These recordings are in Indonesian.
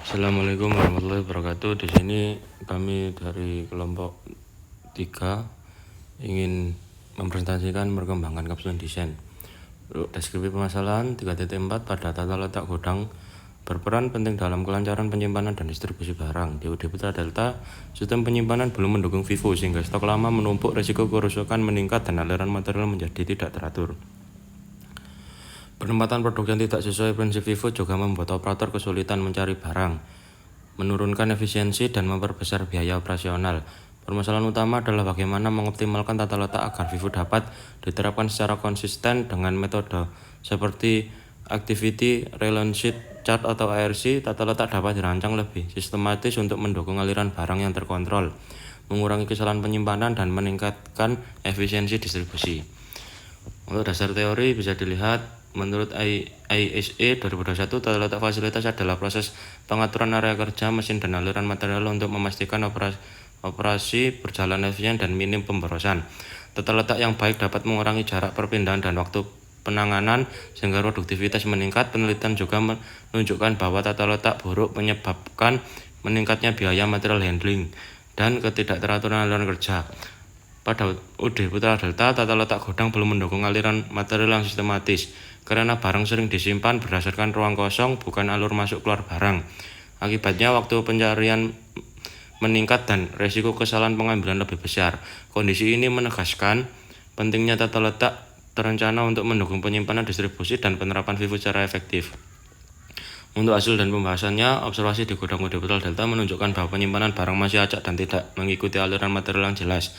Assalamualaikum warahmatullahi wabarakatuh. Di sini kami dari kelompok 3 ingin mempresentasikan perkembangan kapsul desain. Deskripsi permasalahan 3.4 pada tata letak gudang berperan penting dalam kelancaran penyimpanan dan distribusi barang. Di UD Putra Delta, sistem penyimpanan belum mendukung FIFO sehingga stok lama menumpuk, risiko kerusakan meningkat dan aliran material menjadi tidak teratur. Penempatan produk yang tidak sesuai prinsip FIFO juga membuat operator kesulitan mencari barang, menurunkan efisiensi, dan memperbesar biaya operasional. Permasalahan utama adalah bagaimana mengoptimalkan tata letak agar FIFO dapat diterapkan secara konsisten dengan metode seperti Activity Relationship Chart atau ARC. Tata letak dapat dirancang lebih sistematis untuk mendukung aliran barang yang terkontrol, mengurangi kesalahan penyimpanan, dan meningkatkan efisiensi distribusi. Untuk dasar teori bisa dilihat, menurut ISE 2021, tata letak fasilitas adalah proses pengaturan area kerja, mesin, dan aliran material untuk memastikan operasi berjalan efisien dan minim pemborosan. Tata letak yang baik dapat mengurangi jarak perpindahan dan waktu penanganan sehingga produktivitas meningkat. Penelitian juga menunjukkan bahwa tata letak buruk menyebabkan meningkatnya biaya material handling dan ketidakteraturan aliran kerja. Pada UD Putra Delta, tata letak gudang belum mendukung aliran material yang sistematis karena barang sering disimpan berdasarkan ruang kosong, bukan alur masuk keluar barang. Akibatnya waktu pencarian meningkat dan resiko kesalahan pengambilan lebih besar. Kondisi ini menegaskan pentingnya tata letak terencana untuk mendukung penyimpanan, distribusi, dan penerapan FIFO secara efektif. Untuk hasil dan pembahasannya, observasi di gudang UD Putra Delta menunjukkan bahwa penyimpanan barang masih acak dan tidak mengikuti aliran material yang jelas.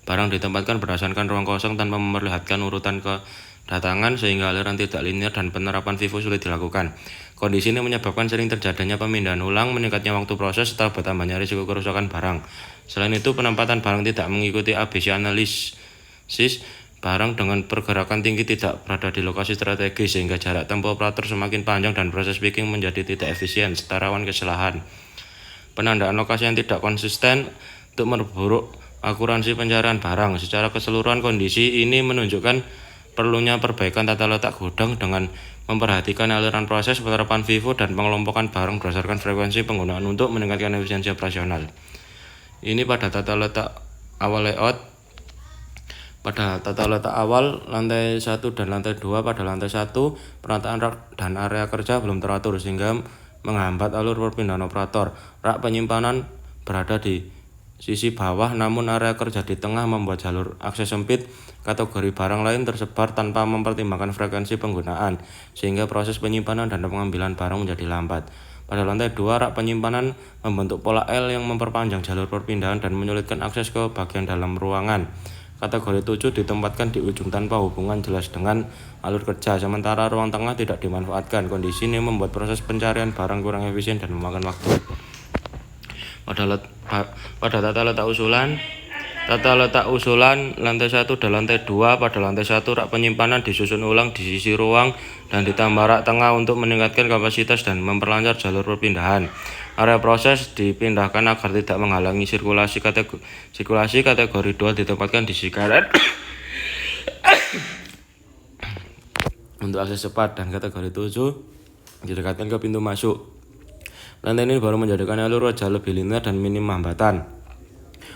Barang ditempatkan berdasarkan ruang kosong tanpa memperlihatkan urutan kedatangan sehingga aliran tidak linear dan penerapan FIFO sulit dilakukan. Kondisi ini menyebabkan sering terjadinya pemindahan ulang, meningkatnya waktu proses, serta bertambahnya risiko kerusakan barang. Selain itu, penempatan barang tidak mengikuti ABC analisis barang dengan pergerakan tinggi tidak berada di lokasi strategis sehingga jarak tempuh operator semakin panjang dan proses picking menjadi tidak efisien serta rawan kesalahan. Penandaan lokasi yang tidak konsisten untuk memperburuk akuransi pencarian barang. Secara keseluruhan, kondisi ini menunjukkan perlunya perbaikan tata letak gudang dengan memperhatikan aliran proses, penerapan FIFO, dan pengelompokan barang berdasarkan frekuensi penggunaan untuk meningkatkan efisiensi operasional. Ini pada tata letak awal layout. Pada tata letak awal, lantai 1 dan lantai 2 pada lantai 1, penataan rak dan area kerja belum teratur sehingga menghambat alur perpindahan operator. Rak penyimpanan berada di sisi bawah, namun area kerja di tengah membuat jalur akses sempit. Kategori barang lain tersebar tanpa mempertimbangkan frekuensi penggunaan, sehingga proses penyimpanan dan pengambilan barang menjadi lambat. Pada lantai 2, rak penyimpanan membentuk pola L yang memperpanjang jalur perpindahan dan menyulitkan akses ke bagian dalam ruangan. Kategori 7 ditempatkan di ujung tanpa hubungan jelas dengan alur kerja, sementara ruang tengah tidak dimanfaatkan. Kondisi ini membuat proses pencarian barang kurang efisien dan memakan waktu. Pada tata letak usulan lantai 1 dan lantai 2, pada lantai 1 rak penyimpanan disusun ulang di sisi ruang dan ditambah rak tengah untuk meningkatkan kapasitas dan memperlancar jalur perpindahan. Area proses dipindahkan agar tidak menghalangi sirkulasi. Kategori 2 ditempatkan di sisi kanan untuk akses cepat, dan kategori 7 didekatkan ke pintu masuk. Lantai ini baru menjadikan alur kerja lebih linear dan minim hambatan.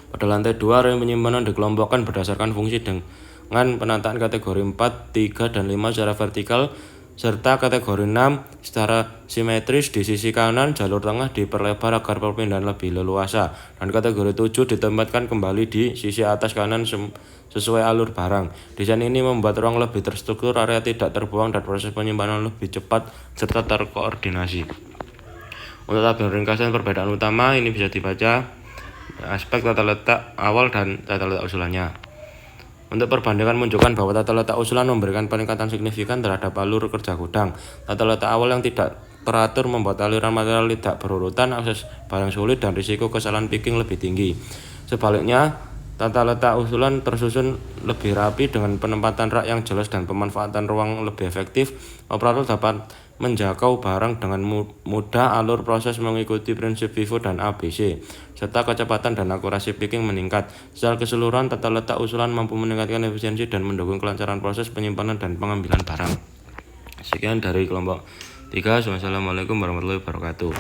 Pada lantai 2, area penyimpanan dikelompokkan berdasarkan fungsi dengan penataan kategori 4, 3, dan 5 secara vertikal, serta kategori 6 secara simetris. Di sisi kanan, jalur tengah diperlebar agar perpindahan lebih leluasa, dan kategori 7 ditempatkan kembali di sisi atas kanan sesuai alur barang. Desain ini membuat ruang lebih terstruktur, area tidak terbuang, dan proses penyimpanan lebih cepat serta terkoordinasi. Untuk tabel ringkasan perbedaan utama ini bisa dibaca aspek tata letak awal dan tata letak usulannya. Untuk perbandingan menunjukkan bahwa tata letak usulan memberikan peningkatan signifikan terhadap alur kerja gudang. Tata letak awal yang tidak teratur membuat aliran material tidak berurutan, akses barang sulit, dan risiko kesalahan picking lebih tinggi. Sebaliknya, tata letak usulan tersusun lebih rapi dengan penempatan rak yang jelas dan pemanfaatan ruang lebih efektif. Operator dapat menjangkau barang dengan mudah, alur proses mengikuti prinsip FIFO dan ABC, serta kecepatan dan akurasi picking meningkat. Secara keseluruhan, tata letak usulan mampu meningkatkan efisiensi dan mendukung kelancaran proses penyimpanan dan pengambilan barang. Sekian dari kelompok 3. Wassalamualaikum warahmatullahi wabarakatuh.